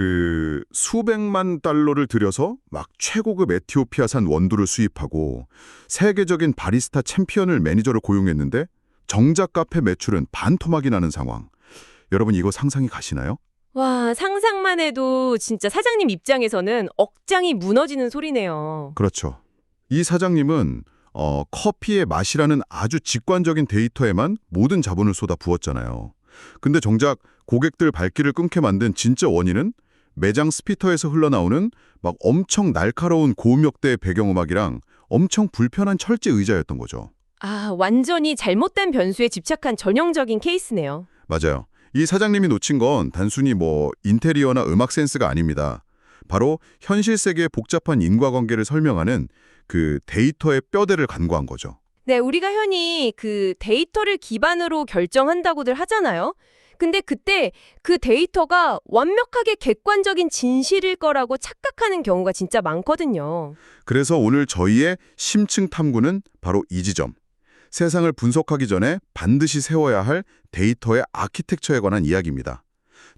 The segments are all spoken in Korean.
그 수백만 달러를 들여서 막 최고급 에티오피아산 원두를 수입하고 세계적인 바리스타 챔피언을 매니저로 고용했는데 정작 카페 매출은 반토막이 나는 상황. 여러분 이거 상상이 가시나요? 와, 상상만 해도 진짜 사장님 입장에서는 억장이 무너지는 소리네요. 그렇죠. 이 사장님은 커피의 맛이라는 아주 직관적인 데이터에만 모든 자본을 쏟아 부었잖아요. 근데 정작 고객들 발길을 끊게 만든 진짜 원인은 매장 스피커에서 흘러나오는 막 엄청 날카로운 고음역대의 배경음악이랑 엄청 불편한 철제 의자였던 거죠. 아, 완전히 잘못된 변수에 집착한 전형적인 케이스네요. 맞아요. 이 사장님이 놓친 건 단순히 인테리어나 음악 센스가 아닙니다. 바로 현실 세계의 복잡한 인과관계를 설명하는 그 데이터의 뼈대를 간과한 거죠. 네, 우리가 흔히 그 데이터를 기반으로 결정한다고들 하잖아요. 근데 그때 그 데이터가 완벽하게 객관적인 진실일 거라고 착각하는 경우가 진짜 많거든요. 그래서 오늘 저희의 심층 탐구는 바로 이 지점. 세상을 분석하기 전에 반드시 세워야 할 데이터의 아키텍처에 관한 이야기입니다.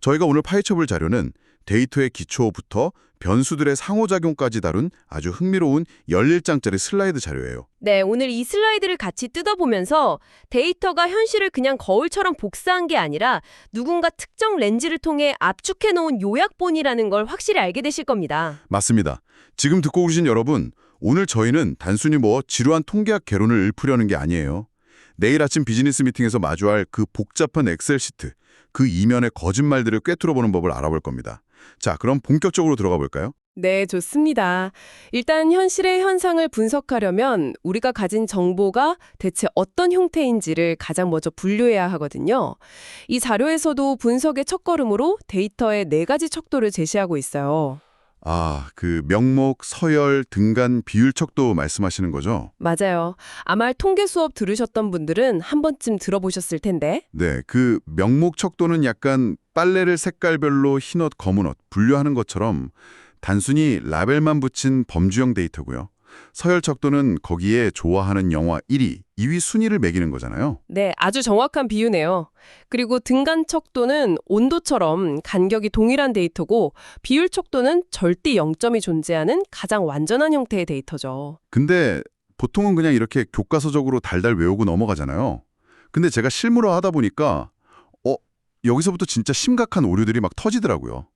저희가 오늘 파헤쳐볼 자료는 데이터의 기초부터 변수들의 상호작용까지 다룬 아주 흥미로운 11장짜리 슬라이드 자료예요. 네, 오늘 이 슬라이드를 같이 뜯어보면서 데이터가 현실을 그냥 거울처럼 복사한 게 아니라 누군가 특정 렌즈를 통해 압축해 놓은 요약본이라는 걸 확실히 알게 되실 겁니다. 맞습니다. 지금 듣고 계신 여러분, 오늘 저희는 단순히 지루한 통계학 개론을 읊으려는 게 아니에요. 내일 아침 비즈니스 미팅에서 마주할 그 복잡한 엑셀 시트, 그 이면의 거짓말들을 꿰뚫어보는 법을 알아볼 겁니다. 자, 그럼 본격적으로 들어가 볼까요? 네, 좋습니다. 일단 현실의 현상을 분석하려면 우리가 가진 정보가 대체 어떤 형태인지를 가장 먼저 분류해야 하거든요. 이 자료에서도 분석의 첫걸음으로 데이터의 4가지 척도를 제시하고 있어요. 그 명목, 서열, 등간, 비율 척도 말씀하시는 거죠? 맞아요. 아마 통계 수업 들으셨던 분들은 한 번쯤 들어보셨을 텐데. 네, 그 명목 척도는 약간 빨래를 색깔별로 흰옷, 검은옷 분류하는 것처럼 단순히 라벨만 붙인 범주형 데이터고요. 서열 척도는 거기에 좋아하는 영화 1위, 2위 순위를 매기는 거잖아요. 네, 아주 정확한 비유네요. 그리고 등간 척도는 온도처럼 간격이 동일한 데이터고 비율 척도는 절대 0점이 존재하는 가장 완전한 형태의 데이터죠. 근데 보통은 그냥 이렇게 교과서적으로 달달 외우고 넘어가잖아요. 근데 제가 실무로 하다 보니까 여기서부터 진짜 심각한 오류들이 막 터지더라고요.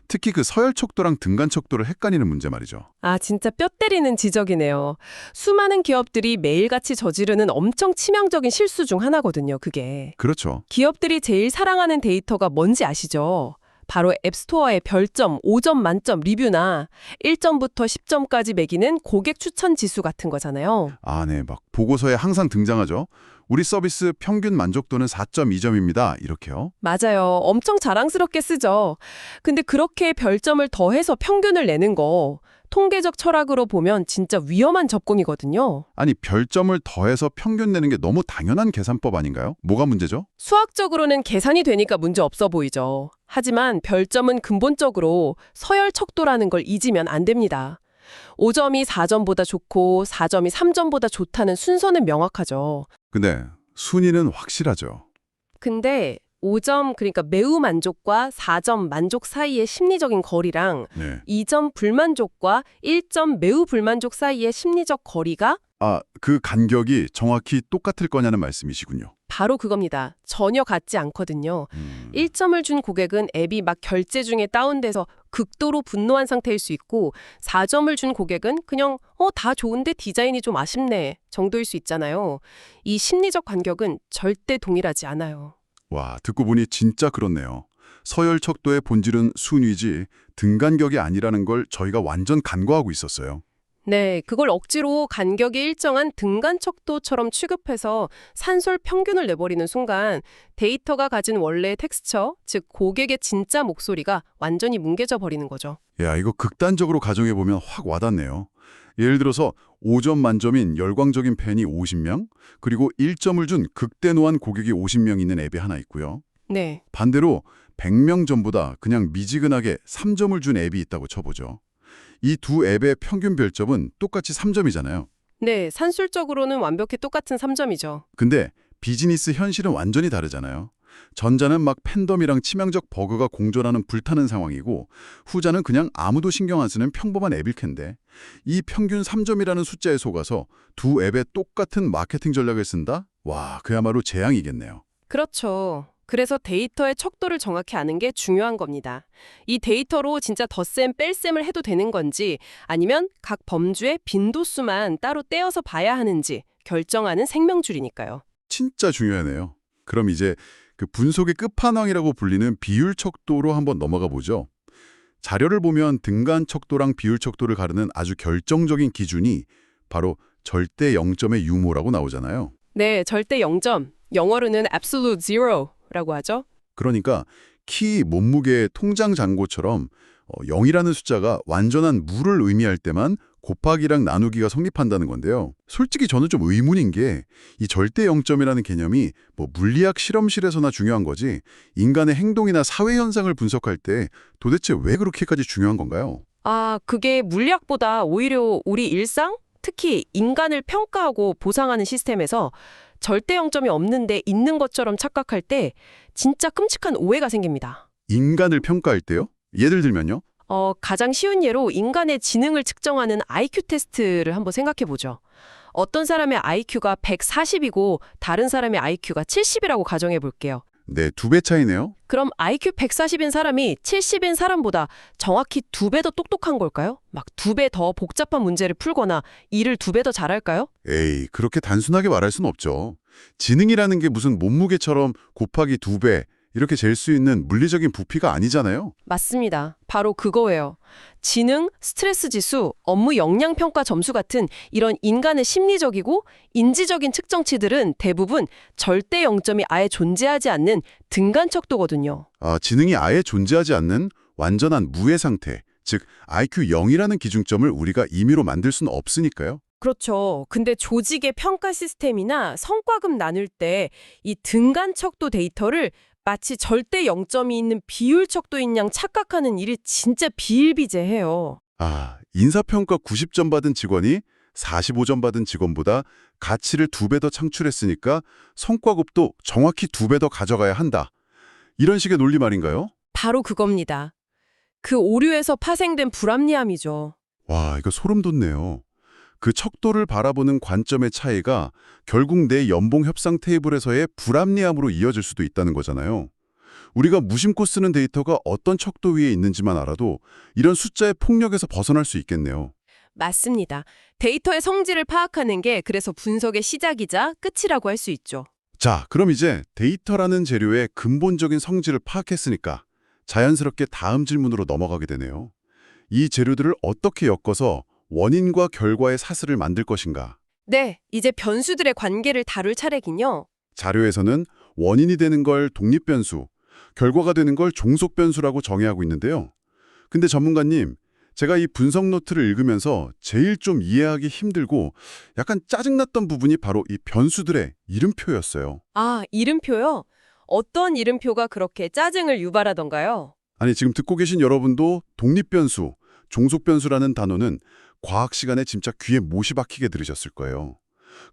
특히 그 서열 척도랑 등간 척도를 헷갈리는 문제 말이죠. 아, 진짜 뼈 때리는 지적이네요. 수많은 기업들이 매일같이 저지르는 엄청 치명적인 실수 중 하나거든요, 그게. 그렇죠. 기업들이 제일 사랑하는 데이터가 뭔지 아시죠? 바로 앱스토어의 별점, 5점 만점 리뷰나 1점부터 10점까지 매기는 고객 추천 지수 같은 거잖아요. 네, 막 보고서에 항상 등장하죠. 우리 서비스 평균 만족도는 4.2점입니다. 이렇게요. 맞아요. 엄청 자랑스럽게 쓰죠. 근데 그렇게 별점을 더해서 평균을 내는 거 통계적 철학으로 보면 진짜 위험한 접근이거든요. 아니, 별점을 더해서 평균 내는 게 너무 당연한 계산법 아닌가요? 뭐가 문제죠? 수학적으로는 계산이 되니까 문제 없어 보이죠. 하지만 별점은 근본적으로 서열 척도라는 걸 잊으면 안 됩니다. 5점이 4점보다 좋고 4점이 3점보다 좋다는 순서는 명확하죠. 근데 순위는 확실하죠. 근데 5점 그러니까 매우 만족과 4점 만족 사이의 심리적인 거리랑 네. 2점 불만족과 1점 매우 불만족 사이의 심리적 거리가 그 간격이 정확히 똑같을 거냐는 말씀이시군요. 바로 그겁니다. 전혀 같지 않거든요. 1점을 준 고객은 앱이 막 결제 중에 다운돼서 극도로 분노한 상태일 수 있고 4점을 준 고객은 그냥 다 좋은데 디자인이 좀 아쉽네 정도일 수 있잖아요. 이 심리적 간격은 절대 동일하지 않아요. 와, 듣고 보니 진짜 그렇네요. 서열 척도의 본질은 순위지 등간격이 아니라는 걸 저희가 완전 간과하고 있었어요. 네, 그걸 억지로 간격이 일정한 등간 척도처럼 취급해서 산술 평균을 내버리는 순간 데이터가 가진 원래의 텍스처, 즉 고객의 진짜 목소리가 완전히 뭉개져 버리는 거죠. 야, 이거 극단적으로 가정해보면 확 와닿네요. 예를 들어서 5점 만점인 열광적인 팬이 50명, 그리고 1점을 준 극대노한 고객이 50명 있는 앱이 하나 있고요. 네. 반대로 100명 전보다 그냥 미지근하게 3점을 준 앱이 있다고 쳐보죠. 이 두 앱의 평균 별점은 똑같이 3점이잖아요. 네, 산술적으로는 완벽히 똑같은 3점이죠. 근데 비즈니스 현실은 완전히 다르잖아요. 전자는 막 팬덤이랑 치명적 버그가 공존하는 불타는 상황이고 후자는 그냥 아무도 신경 안 쓰는 평범한 앱일 텐데 이 평균 3점이라는 숫자에 속아서 두 앱에 똑같은 마케팅 전략을 쓴다? 와, 그야말로 재앙이겠네요. 그렇죠. 그래서 데이터의 척도를 정확히 아는 게 중요한 겁니다. 이 데이터로 진짜 덧셈, 뺄셈을 해도 되는 건지 아니면 각 범주의 빈도수만 따로 떼어서 봐야 하는지 결정하는 생명줄이니까요. 진짜 중요하네요. 그럼 이제 그 분석의 끝판왕이라고 불리는 비율 척도로 한번 넘어가 보죠. 자료를 보면 등간 척도랑 비율 척도를 가르는 아주 결정적인 기준이 바로 절대 0점의 유무라고 나오잖아요. 네, 절대 0점. 영어로는 absolute zero라고 하죠. 그러니까 키, 몸무게, 통장 잔고처럼 0이라는 숫자가 완전한 무를 의미할 때만 곱하기랑 나누기가 성립한다는 건데요. 솔직히 저는 좀 의문인 게 이 절대 0점이라는 개념이 뭐 물리학 실험실에서나 중요한 거지 인간의 행동이나 사회 현상을 분석할 때 도대체 왜 그렇게까지 중요한 건가요? 아, 그게 물리학보다 오히려 우리 일상? 특히 인간을 평가하고 보상하는 시스템에서 절대 0점이 없는데 있는 것처럼 착각할 때 진짜 끔찍한 오해가 생깁니다. 인간을 평가할 때요? 예를 들면요? 가장 쉬운 예로 인간의 지능을 측정하는 IQ 테스트를 한번 생각해 보죠. 어떤 사람의 IQ가 140이고 다른 사람의 IQ가 70이라고 가정해 볼게요. 네, 2배 차이네요. 그럼 IQ 140인 사람이 70인 사람보다 정확히 2배 더 똑똑한 걸까요? 막 2배 더 복잡한 문제를 풀거나 일을 2배 더 잘할까요? 에이, 그렇게 단순하게 말할 순 없죠. 지능이라는 게 무슨 몸무게처럼 곱하기 2배 이렇게 잴 수 있는 물리적인 부피가 아니잖아요. 맞습니다. 바로 그거예요. 지능, 스트레스 지수, 업무 역량 평가 점수 같은 이런 인간의 심리적이고 인지적인 측정치들은 대부분 절대 0점이 아예 존재하지 않는 등간 척도거든요. 아, 지능이 아예 존재하지 않는 완전한 무의 상태, 즉 IQ 0이라는 기준점을 우리가 임의로 만들 수는 없으니까요. 그렇죠. 근데 조직의 평가 시스템이나 성과급 나눌 때 이 등간 척도 데이터를 마치 절대 0점이 있는 비율 척도인 양 착각하는 일이 진짜 비일비재해요. 아, 인사평가 90점 받은 직원이 45점 받은 직원보다 가치를 2배 더 창출했으니까 성과급도 정확히 2배 더 가져가야 한다. 이런 식의 논리 말인가요? 바로 그겁니다. 그 오류에서 파생된 불합리함이죠. 와, 이거 소름 돋네요. 그 척도를 바라보는 관점의 차이가 결국 내 연봉 협상 테이블에서의 불합리함으로 이어질 수도 있다는 거잖아요. 우리가 무심코 쓰는 데이터가 어떤 척도 위에 있는지만 알아도 이런 숫자의 폭력에서 벗어날 수 있겠네요. 맞습니다. 데이터의 성질을 파악하는 게 그래서 분석의 시작이자 끝이라고 할 수 있죠. 자, 그럼 이제 데이터라는 재료의 근본적인 성질을 파악했으니까 자연스럽게 다음 질문으로 넘어가게 되네요. 이 재료들을 어떻게 엮어서 원인과 결과의 사슬을 만들 것인가? 네, 이제 변수들의 관계를 다룰 차례긴요. 자료에서는 원인이 되는 걸 독립변수, 결과가 되는 걸 종속변수라고 정의하고 있는데요. 근데 전문가님, 제가 이 분석 노트를 읽으면서 제일 좀 이해하기 힘들고 약간 짜증났던 부분이 바로 이 변수들의 이름표였어요. 아, 이름표요? 어떤 이름표가 그렇게 짜증을 유발하던가요? 아니, 지금 듣고 계신 여러분도 독립변수, 종속변수라는 단어는 과학 시간에 진짜 귀에 못이 박히게 들으셨을 거예요.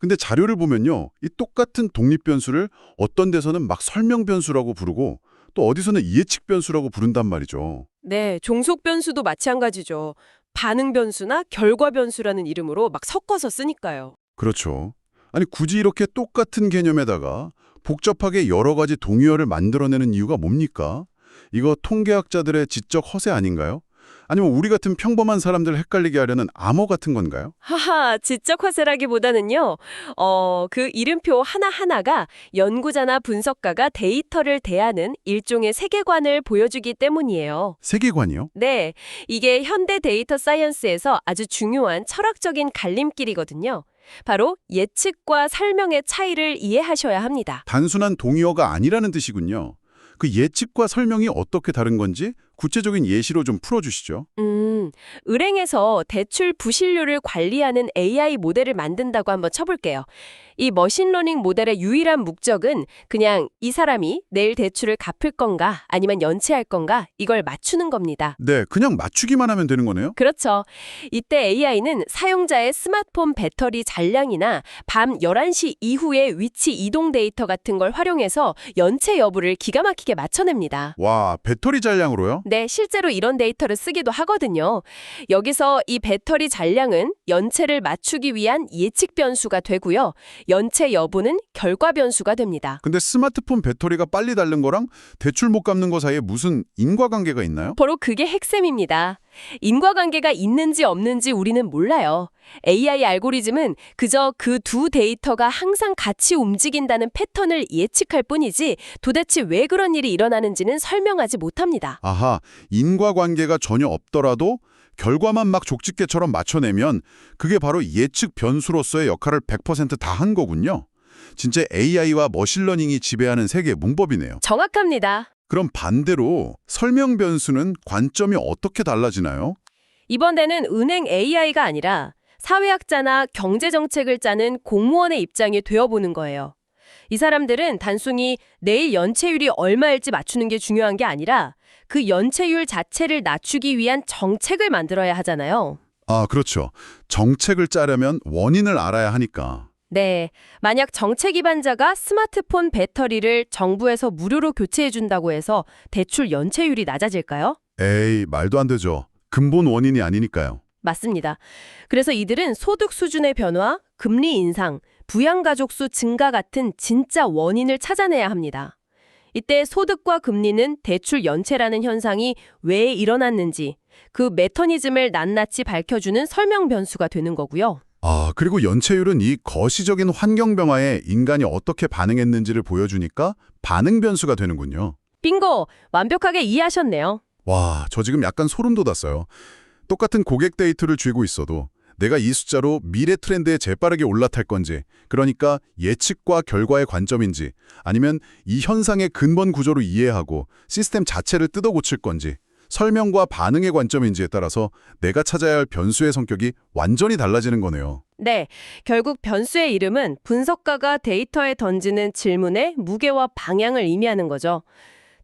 근데 자료를 보면요. 이 똑같은 독립변수를 어떤 데서는 막 설명변수라고 부르고 또 어디서는 예측변수라고 부른단 말이죠. 네, 종속 변수도 마찬가지죠. 반응 변수나 결과 변수라는 이름으로 막 섞어서 쓰니까요. 그렇죠. 아니, 굳이 이렇게 똑같은 개념에다가 복잡하게 여러 가지 동의어를 만들어내는 이유가 뭡니까? 이거 통계학자들의 지적 허세 아닌가요? 아니면 우리 같은 평범한 사람들 헷갈리게 하려는 암호 같은 건가요? 하하, 지적 화세라기보다는요. 그 이름표 하나하나가 연구자나 분석가가 데이터를 대하는 일종의 세계관을 보여주기 때문이에요. 세계관이요? 네, 이게 현대 데이터 사이언스에서 아주 중요한 철학적인 갈림길이거든요. 바로 예측과 설명의 차이를 이해하셔야 합니다. 단순한 동의어가 아니라는 뜻이군요. 그 예측과 설명이 어떻게 다른 건지 구체적인 예시로 좀 풀어주시죠. 은행에서 대출 부실률을 관리하는 AI 모델을 만든다고 한번 쳐볼게요. 이 머신러닝 모델의 유일한 목적은 그냥 이 사람이 내일 대출을 갚을 건가 아니면 연체할 건가 이걸 맞추는 겁니다. 네, 그냥 맞추기만 하면 되는 거네요? 그렇죠. 이때 AI는 사용자의 스마트폰 배터리 잔량이나 밤 11시 이후의 위치 이동 데이터 같은 걸 활용해서 연체 여부를 기가 막히게 맞춰냅니다. 와, 배터리 잔량으로요? 네, 실제로 이런 데이터를 쓰기도 하거든요. 여기서 이 배터리 잔량은 연체를 맞추기 위한 예측 변수가 되고요. 연체 여부는 결과 변수가 됩니다. 근데 스마트폰 배터리가 빨리 닳는 거랑 대출 못 갚는 거 사이에 무슨 인과관계가 있나요? 바로 그게 핵심입니다. 인과관계가 있는지 없는지 우리는 몰라요. AI 알고리즘은 그저 그 두 데이터가 항상 같이 움직인다는 패턴을 예측할 뿐이지 도대체 왜 그런 일이 일어나는지는 설명하지 못합니다. 아하, 인과관계가 전혀 없더라도 결과만 막 족집게처럼 맞춰내면 그게 바로 예측 변수로서의 역할을 100% 다 한 거군요. 진짜 AI와 머신러닝이 지배하는 세계의 문법이네요. 정확합니다. 그럼 반대로 설명 변수는 관점이 어떻게 달라지나요? 이번에는 은행 AI가 아니라 사회학자나 경제정책을 짜는 공무원의 입장이 되어보는 거예요. 이 사람들은 단순히 내일 연체율이 얼마일지 맞추는 게 중요한 게 아니라 그 연체율 자체를 낮추기 위한 정책을 만들어야 하잖아요. 아, 그렇죠. 정책을 짜려면 원인을 알아야 하니까. 네, 만약 정책 위반자가 스마트폰 배터리를 정부에서 무료로 교체해준다고 해서 대출 연체율이 낮아질까요? 에이, 말도 안 되죠. 근본 원인이 아니니까요. 맞습니다. 그래서 이들은 소득 수준의 변화, 금리 인상, 부양가족 수 증가 같은 진짜 원인을 찾아내야 합니다. 이때 소득과 금리는 대출 연체라는 현상이 왜 일어났는지 그 메커니즘을 낱낱이 밝혀주는 설명 변수가 되는 거고요. 아, 그리고 연체율은 이 거시적인 환경 변화에 인간이 어떻게 반응했는지를 보여주니까 반응 변수가 되는군요. 빙고! 완벽하게 이해하셨네요. 와, 저 지금 약간 소름 돋았어요. 똑같은 고객 데이터를 쥐고 있어도 내가 이 숫자로 미래 트렌드에 재빠르게 올라탈 건지, 그러니까 예측과 결과의 관점인지, 아니면 이 현상의 근본 구조를 이해하고 시스템 자체를 뜯어 고칠 건지, 설명과 반응의 관점인지에 따라서 내가 찾아야 할 변수의 성격이 완전히 달라지는 거네요. 네, 결국 변수의 이름은 분석가가 데이터에 던지는 질문의 무게와 방향을 의미하는 거죠.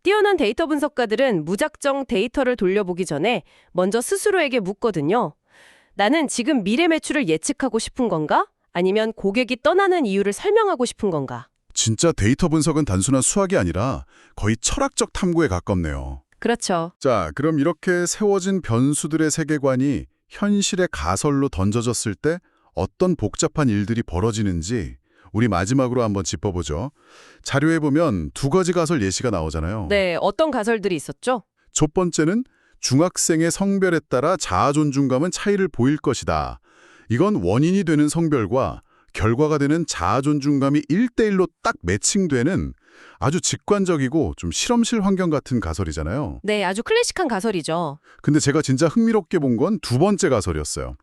뛰어난 데이터 분석가들은 무작정 데이터를 돌려보기 전에 먼저 스스로에게 묻거든요. 나는 지금 미래 매출을 예측하고 싶은 건가? 아니면 고객이 떠나는 이유를 설명하고 싶은 건가? 진짜 데이터 분석은 단순한 수학이 아니라 거의 철학적 탐구에 가깝네요. 그렇죠. 자, 그럼 이렇게 세워진 변수들의 세계관이 현실의 가설로 던져졌을 때 어떤 복잡한 일들이 벌어지는지 우리 마지막으로 한번 짚어보죠. 자료에 보면 두 가지 가설 예시가 나오잖아요. 네, 어떤 가설들이 있었죠? 첫 번째는 중학생의 성별에 따라 자아 존중감은 차이를 보일 것이다. 이건 원인이 되는 성별과 결과가 되는 자아 존중감이 1대1로 딱 매칭되는 아주 직관적이고 좀 실험실 환경 같은 가설이잖아요. 네, 아주 클래식한 가설이죠. 근데 제가 진짜 흥미롭게 본 건 두 번째 가설이었어요.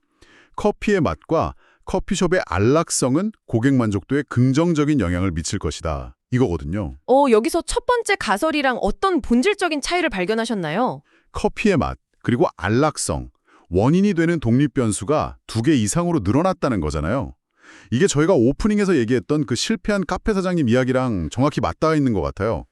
커피의 맛과 커피숍의 안락성은 고객 만족도에 긍정적인 영향을 미칠 것이다. 이거거든요. 여기서 첫 번째 가설이랑 어떤 본질적인 차이를 발견하셨나요? 커피의 맛, 그리고 안락성, 원인이 되는 독립 변수가 2개 이상으로 늘어났다는 거잖아요. 이게 저희가 오프닝에서 얘기했던 그 실패한 카페 사장님 이야기랑 정확히 맞닿아 있는 것 같아요.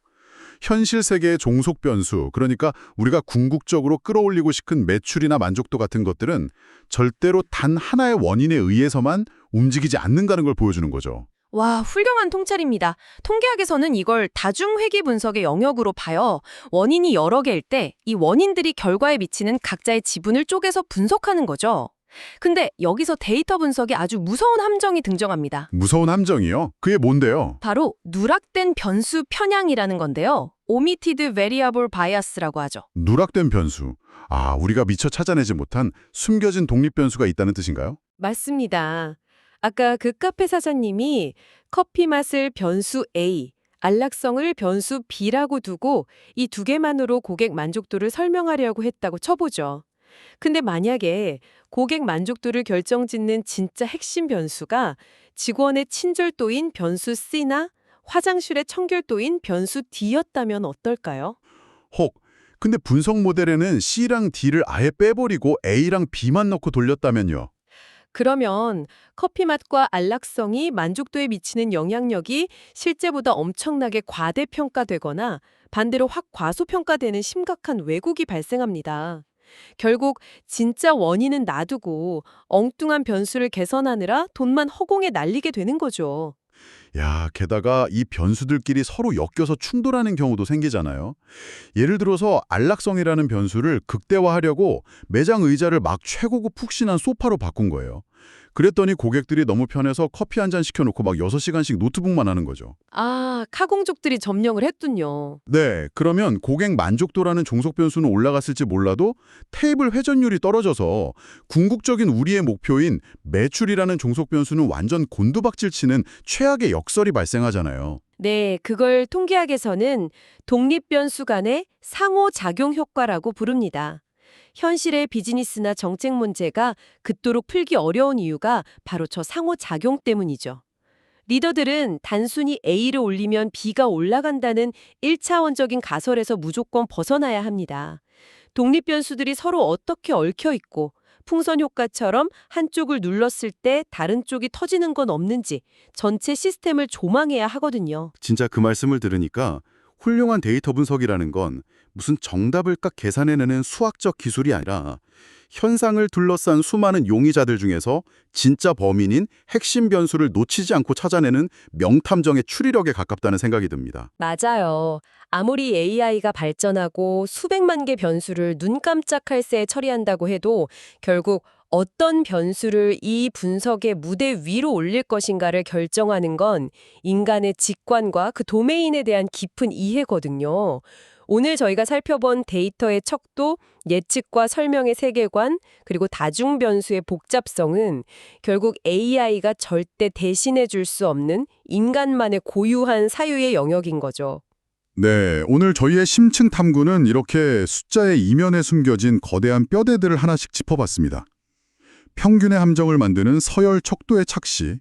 현실 세계의 종속 변수, 그러니까 우리가 궁극적으로 끌어올리고 싶은 매출이나 만족도 같은 것들은 절대로 단 하나의 원인에 의해서만 움직이지 않는다는 걸 보여주는 거죠. 와, 훌륭한 통찰입니다. 통계학에서는 이걸 다중회귀 분석의 영역으로 봐요. 원인이 여러 개일 때 이 원인들이 결과에 미치는 각자의 지분을 쪼개서 분석하는 거죠. 근데 여기서 데이터 분석에 아주 무서운 함정이 등장합니다. 무서운 함정이요? 그게 뭔데요? 바로 누락된 변수 편향이라는 건데요. Omitted Variable Bias라고 하죠. 누락된 변수. 아, 우리가 미처 찾아내지 못한 숨겨진 독립 변수가 있다는 뜻인가요? 맞습니다. 아까 그 카페 사장님이 커피 맛을 변수 A, 안락성을 변수 B라고 두고 이 두 개만으로 고객 만족도를 설명하려고 했다고 쳐보죠. 근데 만약에 고객 만족도를 결정짓는 진짜 핵심 변수가 직원의 친절도인 변수 C나 화장실의 청결도인 변수 D였다면 어떨까요? 혹 근데 분석 모델에는 C랑 D를 아예 빼버리고 A랑 B만 넣고 돌렸다면요. 그러면 커피 맛과 안락성이 만족도에 미치는 영향력이 실제보다 엄청나게 과대평가되거나 반대로 확 과소평가되는 심각한 왜곡이 발생합니다. 결국 진짜 원인은 놔두고 엉뚱한 변수를 개선하느라 돈만 허공에 날리게 되는 거죠. 야, 게다가 이 변수들끼리 서로 엮여서 충돌하는 경우도 생기잖아요. 예를 들어서 안락성이라는 변수를 극대화하려고 매장 의자를 막 최고급 푹신한 소파로 바꾼 거예요. 그랬더니 고객들이 너무 편해서 커피 한 잔 시켜놓고 막 6시간씩 노트북만 하는 거죠. 아, 카공족들이 점령을 했군요. 네, 그러면 고객 만족도라는 종속 변수는 올라갔을지 몰라도 테이블 회전율이 떨어져서 궁극적인 우리의 목표인 매출이라는 종속 변수는 완전 곤두박질 치는 최악의 역설이 발생하잖아요. 네, 그걸 통계학에서는 독립변수 간의 상호작용 효과라고 부릅니다. 현실의 비즈니스나 정책 문제가 그토록 풀기 어려운 이유가 바로 저 상호작용 때문이죠. 리더들은 단순히 A를 올리면 B가 올라간다는 1차원적인 가설에서 무조건 벗어나야 합니다. 독립변수들이 서로 어떻게 얽혀있고 풍선 효과처럼 한쪽을 눌렀을 때 다른 쪽이 터지는 건 없는지 전체 시스템을 조망해야 하거든요. 진짜 그 말씀을 들으니까 훌륭한 데이터 분석이라는 건 무슨 정답을 딱 계산해내는 수학적 기술이 아니라 현상을 둘러싼 수많은 용의자들 중에서 진짜 범인인 핵심 변수를 놓치지 않고 찾아내는 명탐정의 추리력에 가깝다는 생각이 듭니다. 맞아요. 아무리 AI가 발전하고 수백만 개 변수를 눈 깜짝할 새에 처리한다고 해도 결국 어떤 변수를 이 분석의 무대 위로 올릴 것인가를 결정하는 건 인간의 직관과 그 도메인에 대한 깊은 이해거든요. 오늘 저희가 살펴본 데이터의 척도, 예측과 설명의 세계관, 그리고 다중 변수의 복잡성은 결국 AI가 절대 대신해 줄 수 없는 인간만의 고유한 사유의 영역인 거죠. 네, 오늘 저희의 심층 탐구는 이렇게 숫자의 이면에 숨겨진 거대한 뼈대들을 하나씩 짚어봤습니다. 평균의 함정을 만드는 서열 척도의 착시,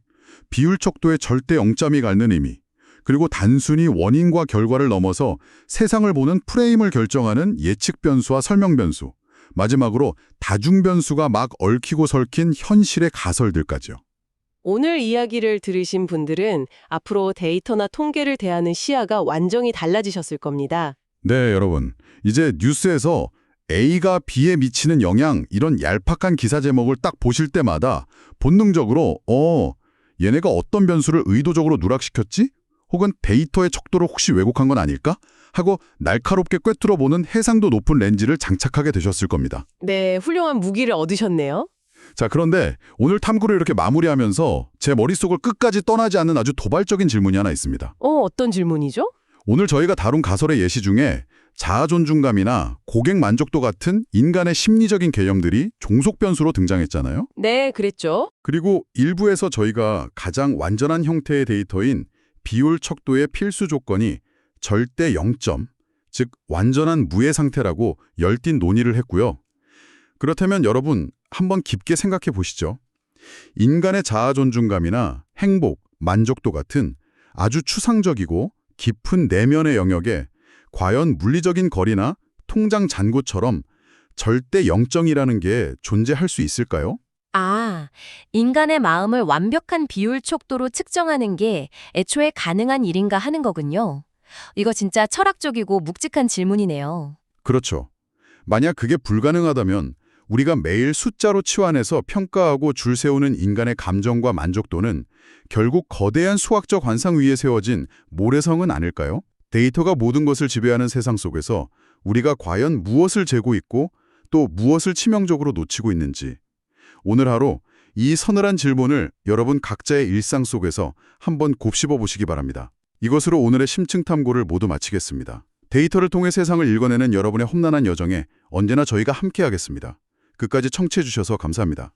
비율 척도의 절대 0점이 갖는 의미, 그리고 단순히 원인과 결과를 넘어서 세상을 보는 프레임을 결정하는 예측 변수와 설명 변수, 마지막으로 다중 변수가 막 얽히고 설킨 현실의 가설들까지요. 오늘 이야기를 들으신 분들은 앞으로 데이터나 통계를 대하는 시야가 완전히 달라지셨을 겁니다. 네, 여러분. 이제 뉴스에서 A가 B에 미치는 영향, 이런 얄팍한 기사 제목을 딱 보실 때마다 본능적으로 얘네가 어떤 변수를 의도적으로 누락시켰지? 혹은 데이터의 척도를 혹시 왜곡한 건 아닐까? 하고 날카롭게 꿰뚫어보는 해상도 높은 렌즈를 장착하게 되셨을 겁니다. 네, 훌륭한 무기를 얻으셨네요. 자, 그런데 오늘 탐구를 이렇게 마무리하면서 제 머릿속을 끝까지 떠나지 않는 아주 도발적인 질문이 하나 있습니다. 어떤 질문이죠? 오늘 저희가 다룬 가설의 예시 중에 자아 존중감이나 고객 만족도 같은 인간의 심리적인 개념들이 종속 변수로 등장했잖아요. 네, 그랬죠. 그리고 일부에서 저희가 가장 완전한 형태의 데이터인 비율 척도의 필수 조건이 절대 0점, 즉 완전한 무의 상태라고 열띤 논의를 했고요. 그렇다면 여러분 한번 깊게 생각해 보시죠. 인간의 자아 존중감이나 행복, 만족도 같은 아주 추상적이고 깊은 내면의 영역에 과연 물리적인 거리나 통장 잔고처럼 절대 0점이라는 게 존재할 수 있을까요? 아, 인간의 마음을 완벽한 비율 척도로 측정하는 게 애초에 가능한 일인가 하는 거군요. 이거 진짜 철학적이고 묵직한 질문이네요. 그렇죠. 만약 그게 불가능하다면 우리가 매일 숫자로 치환해서 평가하고 줄 세우는 인간의 감정과 만족도는 결국 거대한 수학적 환상 위에 세워진 모래성은 아닐까요? 데이터가 모든 것을 지배하는 세상 속에서 우리가 과연 무엇을 재고 있고 또 무엇을 치명적으로 놓치고 있는지 오늘 하루 이 서늘한 질문을 여러분 각자의 일상 속에서 한번 곱씹어 보시기 바랍니다. 이것으로 오늘의 심층 탐구를 모두 마치겠습니다. 데이터를 통해 세상을 읽어내는 여러분의 험난한 여정에 언제나 저희가 함께하겠습니다. 끝까지 청취해 주셔서 감사합니다.